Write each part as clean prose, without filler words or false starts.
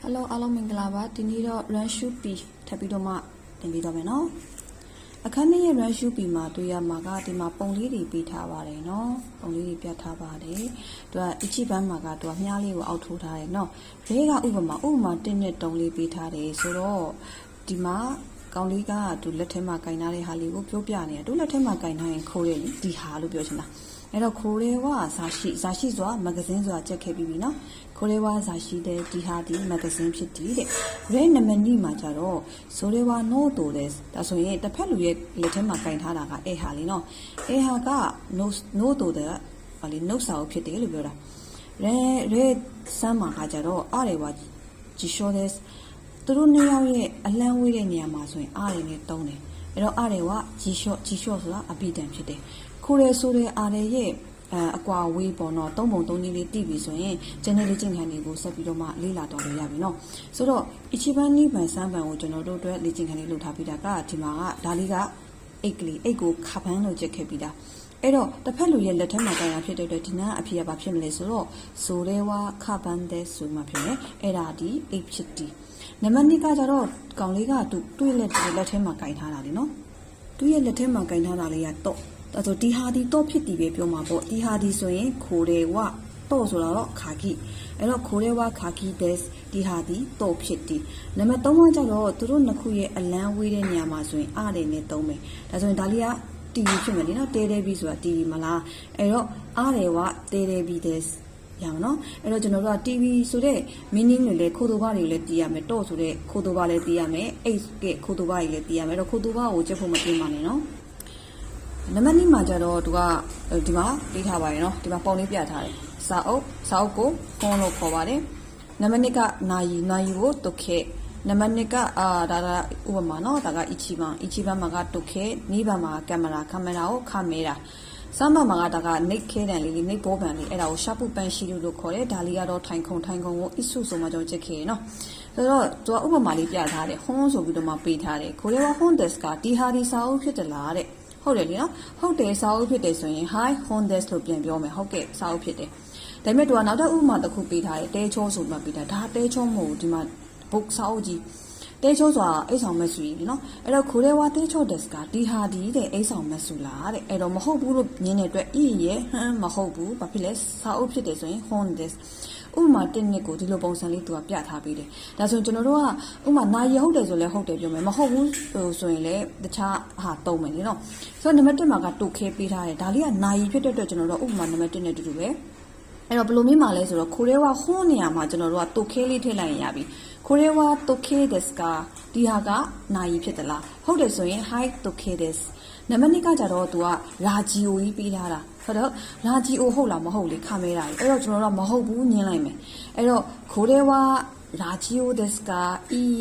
Hello အားလုံးမင်္ဂလာပါဒီနေ့တော့ run shoot p ထပ်ပြီးတော့မှတင်ပြီးတော့မယ်နော်အခန်းရဲ့ run shoot p မှာတွေ့ရမှာကဒီမှာပုံလေးတွေပေးထားပါတယ်နော်ပုံလေးတွေပြထားပါတယ်သူက ichi ဘန်းမှာကသူကမြားလေးကိုအောက်ထိုးထားတယ်နော်ဘေးကဥပမာ1နဲ့3လေးပေးထားတယ်ဆိုတော့ဒီမှာကောင်းလေးကသူလက်ထဲမှာကင်ထားတဲ့ဟာလေးကိုပြောပြနေတယ်သူလက်ထဲမှာကင်ထားရင်ခိုးတယ်လေဒီဟာလို့ပြောချင်တာအဲ့တော့ခိုးရဲဝါဇာရှိဆိုတာမဂ္ဂဇင်းဆိုတာချက်ခဲ့ပြီးပြီနော်ခိုးရဲဝါဇာရှိတဲ့ဒီဟာဒီမဂ္ဂဇင်းဖြစ်တယ်တဲ့ရဲနမနီမှာကြတော့ဆိုရဲဝါနို့တိုတယ်ဒါဆိုရင်တစ်ဖက်လူရဲ့လက်ထဲမှာကင်ထားတာကအဲ့ဟာလေးနော်အဲ့ဟာကနို့တိုတယ်ဟာလေးနှုတ်စာအုပ်ဖြစ်တယ်လို့ပြောတာရဲစမ်းမှာကကြတော့အားရဲဝါဂျီရှိုတယ်သူတို့နှစ်ယောက်ရဲ့အလန့်ဝေးတဲ့နေရာမှာဆိုရင်အားရနဲ့တုံးတယ်အဲ့တော့အားတွေကဂျီရှော့ဆိုတာအပိတန်ဖြစ်တယ်ခိုးရဲဆိုတဲ့အားတွေရဲ့အကွာဝေးပေါ့နော်3ပုံ3နည်းလေးတိပြီဆိုရင်ကျန်တဲ့လေ့ကျင့်ခန်းတွေကိုဆက်ပြီးတော့မှလေ့လာတော့လို့ရပြီနော်ဆိုတော့ ichiban ni ban စမ်းပန်ကိုကျွန်တော်တို့အတွက်လေ့ကျင့်ခန်းလေးလုပ်ထားပြီးတာကဒီမှာကဒါလေးကအိတ်ကလေးအိတ်ကိုခါပန်းလို့ချက်ခဲ့ပြီးတာအဲ့တော့တစ်ဖက်လူရဲ့လက်ထက်မှာတိုင်တာဖြစ်တဲ့အတွက်ဒီနာအဖြစ်ရပါဖြစ်မလဲဆိုတော့ဆိုရဲဝါခါပန်းတဲ့ဆိုမှဖြစ်မယ်အဲ့ဒါဒီအိတ်ဖြစ်တယ်နံပါတ်2ကကြတော့ကောင်လေးကသူတွေးလက်ထဲမှာကင်ထားတာလေနော်သူ့ရဲ့လက်ထဲမှာကင်ထားတာလေးကတော့ဒါဆိုဒီဟာဒီတော့ဖြစ်တည်ပဲပြောမှာပေါ့ဒီဟာဒီဆိုရင်ခိုးတယ်ဝတော့ဆိုတော့ခါကိအဲ့တော့ခိုးတယ်ဝခါကိ des ဒီဟာဒီတော့ဖြစ်တည်နံပါတ်3ကကြတော့သူတို့နှစ်ခုရဲ့အလန်းဝေးတဲ့နေရာမှာဆိုရင်အားတယ်နဲ့သုံးမယ်ဒါဆိုရင်ဒါလေးကတီဗီဖြစ်မယ်လေနော်တဲပြီးဆိုတာတီဗီမလားအဲ့တော့အားတယ်ဝတဲပြီး desရအောင်နော်အဲ့တော့ကျွန်တော်တို့က TV ဆိုတဲ့ meaning တွေလည်းခိုးတူပါတွေလည်းတည်ရမယ်တော့ဆိုတဲ့ခိုးတူပါလည်းတည်ရမယ်အိတ်ကခိုးတူပါတွေလည်းတည်ရမယ်အဲ့တော့ခိုးတူပါကိုချက်ဖို့မတင်ပါနဲ့နော်နံပါတ်2မှာကျတော့သူကဒီမှာပေးထားပါရယ်နော်ဒီမှာပုံလေးပြထားတယ်စာအုပ်ကိုဖုန်းလို့ခေါ်ပါတယ်နံပါတ်2ကနာယီကိုတုတ်ခဲနံပါတ်2ကဒါကဥပမာနော်ဒါက ichi ဘန်းမှာကတုတ်ခဲနီးဘန်းမှာကင်မရာကိုခမဲတာစမ်းမမှာကဒါကနိတ်ခဲတန်လေးနိတ်ဘောပန်လေးအဲ့ဒါကိုရှာပူပန်ရှိလို့ခေါ်တယ်ဒါလေးကတော့ထိုင်ခုံကိုအစ်စုဆိုမှကျွန်တော်ချက်ခဲ့ရနော်ဆိုတော့သူကဥပမာလေးပြထားတယ်ဟွန်းဆိုပြီးတော့မှပေးထားတယ်ကိုလေးကဟွန်းဒက်စ်ကဒီဟာဒီစာအုပ်ဖြစ်တယ်လားတဲ့ဟုတ်တယ်လေနော်ဟုတ်တယ်စာအုပ်ဖြစ်တယ်ဆိုရင် hi hondas လို့ပြန်ပြောမယ်ဟုတ်ကဲ့စာအုပ်ဖြစ်တယ်ဒါပေမဲ့သူကနောက်ထပ်ဥပမာတစ်ခုပေးထားတယ်တဲချောဆိုမှပေးတာဒါတဲချောမဟုတ်ဘူးဒီမှာ book စာအုပ်ကြီးတဲချောဆိုတာအိတ်ဆောင်မက်ဆူကြီးနော်အဲ့တော့ခိုးရဲဝါတဲချော desk ကဒီဟာဒီတဲ့အိတ်ဆောင်မက်ဆူလားတဲ့အဲ့တော့မဟုတ်ဘူးလို့ညင်းတဲ့အတွက်ရဲ့မဟုတ်ဘူးဘာဖြစ်လဲစာအုပ်ဖြစ်တယ်ဆိုရင် hondas ဥပမာ1နှစ်ကိုဒီလိုပုံစံလေးသူကပြထားပေးတယ်ဒါဆိုရင်ကျွန်တော်တို့ကဥပမာနာရီဟုတ်တယ်ဆိုလဲဟုတ်တယ်ပြောမယ်မဟုတ်ဘူးဆိုရင်လည်းတခြားဟာတုံးမယ်လေနော်ဆိုတော့နံပါတ်1မှာကတုတ်ခဲပေးထားတယ်ဒါလေးကနာရီဖြစ်တဲ့အတွက်ကျွန်တော်တို့ဥပမာနံပါတ်1နဲ့တူတူပဲအဲ့တော့ဘယ်လိုမျိုးမှလဲဆိုတော့ခိုးရဲဝါဟွန်းနေရာမှာကျွန်တော်တို့ကတုတ်ခဲလေးထည့်လိုက်ရင်ရပြီခိုးရဲဝါတုတ်ခဲ desk ကဒီဟာကနာရီဖြစ်သလားဟုတ်တယ်ဆိုရင် hi တုတ်ခဲ desk နံပါတ်2ကကြတော့သူကရာဂျီယိုကြီးပေးထားတာဆိုတော့ရာဂျီယိုဟုတ်လားမဟုတ်လေခါမဲတာအဲ့တော့ကျွန်တော်တို့ကမဟုတ်ဘူးညင်းလိုက်မယ်အဲ့တော့ခိုးရဲဝါရာဂျီယို desk က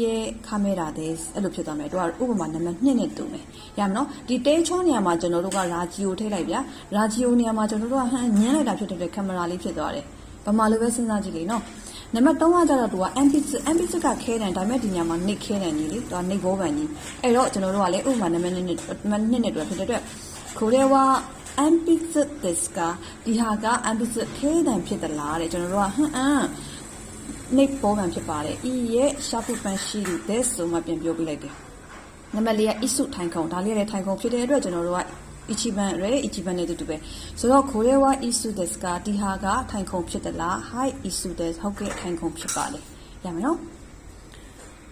ရဲ့ခါမဲတာ desk အဲ့လိုဖြစ်သွားမယ်သူကဥပမာနံပါတ်2နဲ့တူမယ်ရမယ်နော်ဒီတဲချောနေရာမှာကျွန်တော်တို့ကရာဂျီယိုထိလိုက်ဗျာရာဂျီယိုနေရာမှာကျွန်တော်တို့ကဟန်ညင်းလိုက်တာဖြစ်တဲ့ကင်မရာလေးဖြစ်သွားတယ်ဘာမှလည်းပဲစဉ်းစားကြည့်လေနော်နံပါတ်3ကကြတော့သူက MP6 ကခဲတယ်ဒါပေမဲ့ဒီညမှာ nick ခဲတယ်ကြီးလေသူက nick ဘောပန်ကြီးအဲ့တော့ကျွန်တော်တို့ကလည်းဥပမာနံပါတ်2နဲ့တူဖြစ်တဲ့အတွက်ခိုးရဲဝါ MP6 desk ကဒီဟာက MP6 ခဲတယ်ဖြစ်သလားတဲ့ကျွန်တော်တို့ကnick ဘောပန်ဖြစ်ပါတယ်ရဲ့ sharp ပန်ရှိတဲ့ဆိုမှပြန်ပြောပြလိုက်တယ်နံပါတ်4က isu ထိုင်ခုံဒါလေးလည်းထိုင်ခုံဖြစ်တဲ့အတွက်ကျွန်တော်တို့ကichiban နဲ့တူတူပဲဆိုတော့ခိုးရဲဝါ isu desu ကဒီဟာကထိုင်ခုံဖြစ်သလား hi isu desu ဟုတ်ကဲ့ထိုင်ခုံဖြစ်ပါလေရမယ်နော်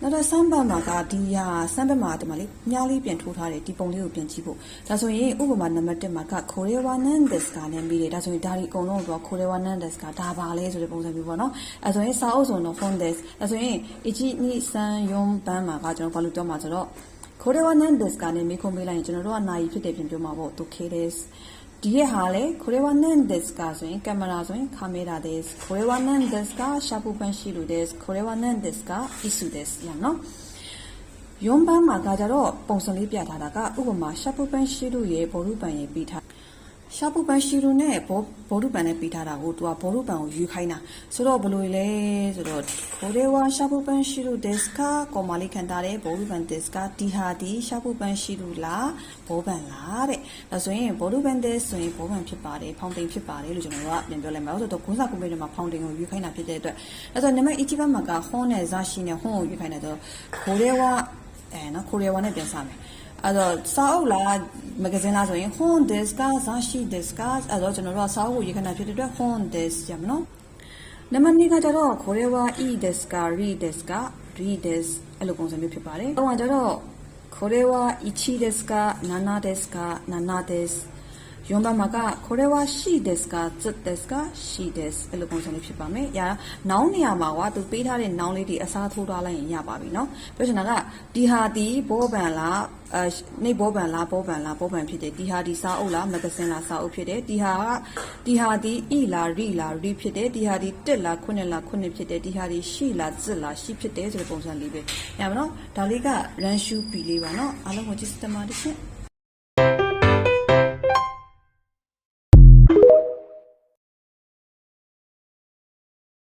နောက်တော့စမ်းပတ်မှာကဒီဟာစမ်းပတ်မှာဒီမှာလေမြားလေးပြန်ထိုးထားတယ်ဒီပုံလေးကိုပြန်ကြည့်ဖို့ဒါဆိုရင်ဥပမာနံပါတ်1မှာကခိုးရဲဝါ nan desu ကလည်းပြီးတယ်ဒါဆိုရင်ဒါဒီအကုန်လုံးတော့ခိုးရဲဝါ nan desu ကဒါပါလဲဆိုတဲ့ပုံစံမျိုးပေါ့နော်အဲဆိုရင်စာအုပ်ဆိုတော့ phone desu ဒါဆိုရင်ichi ni san yon ban မှာကကျွန်တော်ဘာလို့ပြောမှာဆိုတော့ခိုးရဲဝါ nan desu ကနေမိခုံးပေးလိုက်ရင်ကျွန်တော်တို့ကနာရီဖြစ်တယ်ပြန်ပြောမှာပေါ့သူခဲတယ်ဒီရဲ့ဟာလေခိုးရဲဝါ nan desu ကဆိုရင်ကင်မရာဆိုရင်ကာမေရာですခိုးရဲဝါ nan desu ကရှာပူပန်ရှိလို့ですခိုးရဲဝါ nan desu က isu ですရနော်4番မှာကကြတော့ပုံစံလေးပြထားတာကဥပမာရှာပူပန်ရှိလို့ရဲ့ဘောရုပန်ရဲ့ပြီးထား ရှာပူပန်ရှိလိုနဲ့ဘောဓုပန်နဲ့ပြီးထားတာကိုသူကဘောဓုပန်ကိုယူခိုင်းတာဆိုတော့ဘလို့လဲဆိုတော့ကိုရဲဝါရှာပူပန်ရှိလိုဒက်စကာကောမာလေးခံထားတဲ့ဘောဓုပန်ဒက်စကာဒီဟာဒီရှာပူပန်ရှိလိုလားဘောပန်လားတဲ့ဒါဆိုရင်ဘောဓုပန်ဒက်ဆိုရင်ဘောပန်ဖြစ်ပါတယ်ဖောင်တိန်ဖြစ်ပါတယ်လို့ကျွန်တော်တို့ကပြန်ပြောလိုက်မှာဆိုတော့ဂုံးစာကွန်ပျူတာမှာဖောင်တိန်ကိုယူခိုင်းတာဖြစ်တဲ့အတွက်ဒါဆိုနံပါတ်1ဘက်မှာကဟွန်းနဲ့ဇာရှိနဲ့ဟွန်းကိုယူခိုင်းတယ်ဆိုတော့ကိုရဲဝါနော်ကိုရဲဝါနဲ့ပြန်စမယ်အဲ့တော့စာအုပ်လားမဂဇင်းလားဆိုရင် hon desk ကဇာရှိ desk အဲ့တော့ကျွန်တော်တို့ကစာအုပ်ကိုရေးခဏဖြစ်တဲ့အတွက် hon desk ရမနော်နံပါတ်2ကကြတော့ခေါ်ရဲဝါ e desk က read desk က read desk အဲ့လိုပုံစံမျိုးဖြစ်ပါတယ်။တော့ကြတော့ခေါ်ရဲဝါ ichi desk က nana desk က nana desk ရုံးဘက်မှာကခေါ်ရဲဝါ she desk က zit desk က she desk အဲ့လိုပုံစံမျိုးဖြစ်ပါမယ်။ညာနောင်းနေရာမှာကသူပေးထားတဲ့နောင်းလေးတွေအစားထိုးထားလိုက်ရင်ရပါပြီနော်။ပြောချင်တာကဒီဟာဒီဘောပန်လားနေဘောပန်လားဘောပန်လားဘောပန်ဖြစ်တယ်ဒီဟာဒီစာအုပ်လားမဂဇင်းလားစာအုပ်ဖြစ်တယ်ဒီဟာဒီဤလားရီလားရီဖြစ်တယ်ဒီဟာဒီတက်လားခုနှစ်လားခုနှစ်ဖြစ်တယ်ဒီဟာဒီရှိလားဇစ်လားရှိဖြစ်တယ်ဆိုတဲ့ပုံစံလေးပဲညမနော်ဒါလေးက run shoe ပီလေးပါနော်အားလုံးကိုကြည့်စတမာတစ်ချက်